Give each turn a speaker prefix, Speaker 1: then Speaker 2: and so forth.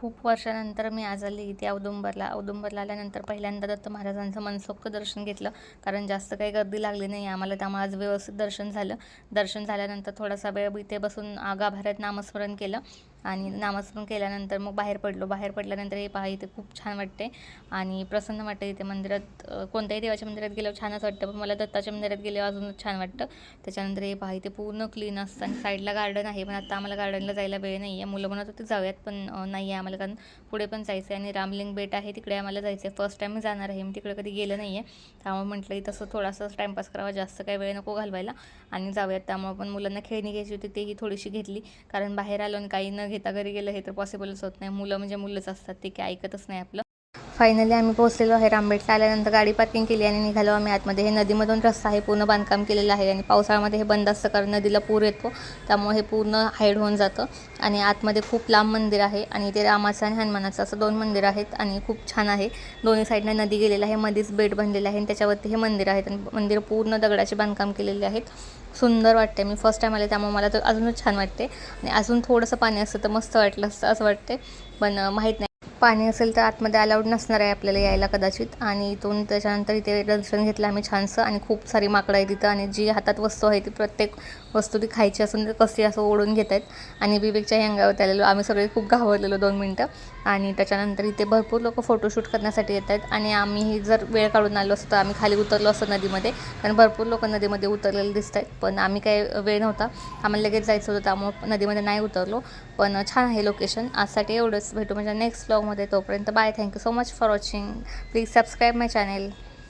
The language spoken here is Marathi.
Speaker 1: खूप वर्षानंतर मी आज आली इथे औदुंबरला आल्यानंतर पहिल्यांदा दत्त महाराजांचं मनसोक्त दर्शन घेतलं. कारण जास्त काही गर्दी लागली नाही आम्हाला, त्यामुळे आज व्यवस्थित दर्शन झालं. दर्शन झाल्यानंतर थोडासा वेळ इथे बसून गाभाऱ्यात नामस्मरण केलं आणि नामस्मरण केल्यानंतर मग बाहेर पडल्यानंतर हे पहा इथे खूप छान वाटते आणि प्रसन्न वाटते. इथे मंदिरात कोणत्याही देवाच्या मंदिरात गेल्यावर छानच वाटतं, पण मला दत्ताच्या मंदिरात गेल्यावर अजूनच छान वाटतं. त्याच्यानंतर हे पहा इथे पूर्ण क्लीन असतं आणि साईडला गार्डन आहे, पण आता आम्हाला गार्डनला जायला वेळ नाही आहे. मुलं म्हणत होते जाऊयात, पण नाही आहे आम्हाला, कारण पुढे पण जायचं आहे आणि रामलिंग बेट आहे तिकडे आम्हाला जायचं आहे. फर्स्ट टाईम मी जाणार आहे, मी तिकडे कधी गेलं नाही आहे. त्यामुळे म्हटलं तसं थोडासा टाईमपास करावा, जास्त काही वेळ नको घालवायला आणि जाऊयात. त्यामुळे पण मुलांना खेळणी घ्यायची होती, तेही थोडीशी घेतली, कारण बाहेर आलो आणि काही न घेता घरी गेलं हे तर पॉसिबलच होत नाही. मुलं म्हणजे मुलंच असतात, ते काही ऐकतच नाही आपलं. फायनली आम्ही पोहोचलेलो आहे रामबेटला. आल्यानंतर गाडी पार्किंग केली आणि निघालो आम्ही आतमध्ये. हे नदीमधून रस्ता आहे, पूर्ण बांधकाम केलेलं आहे आणि पावसाळ्यामध्ये हे बंद असतं कारण नदीला पूर येतो, त्यामुळे हे पूर्ण हाईड होऊन जातं. आणि आतमध्ये खूप लांब मंदिर आहे आणि ते रामाचं आणि हनुमानाचं असं 2 मंदिर आहेत आणि खूप छान आहे. दोन्ही साईडने नदी गेलेलं आहे, मध्येच बेट बनलेलं आहे आणि त्याच्यावरती हे मंदिर आहेत आणि मंदिर पूर्ण दगडाचे बांधकाम केलेले आहेत. सुंदर वाटते. मी फर्स्ट टाईम आले त्यामुळे मला तर अजूनच छान वाटते आणि अजून थोडंसं पाणी असतं तर मस्त वाटलं असतं असं वाटते, पण माहीत नाही. पाणी असेल तर आतमध्ये अलाउड नसणार आहे आपल्याला यायला कदाचित. आणि इथून त्याच्यानंतर इथे दर्शन घेतलं आम्ही छानसं आणि खूप सारी माकडं आहे तिथं आणि जी हातात वस्तू आहे ती प्रत्येक वस्तू ती खायची असून ते कशी असं ओढून घेत आहेत. आणि विवेकच्याही अंगावरती आलेलो आम्ही सगळे खूप घाबरलेलो 2 मिनटं. आणि त्याच्यानंतर इथे भरपूर लोक फोटोशूट करण्यासाठी येत आहेत आणि आम्हीही जर वेळ काढून आलो असतो आम्ही खाली उतरलो असतो नदीमध्ये, कारण भरपूर लोक नदीमध्ये उतरलेले दिसत आहेत, पण आम्ही काही वेळ नव्हता, आम्हाला लगेच जायचं होतं त्यामुळं नदीमध्ये नाही उतरलो. पण छान आहे लोकेशन. आजसाठी एवढंच, भेटू म्हणजे नेक्स्ट व्लॉगमध्ये. तोपर्यंत bye. Thank you so much for watching. Please subscribe my channel.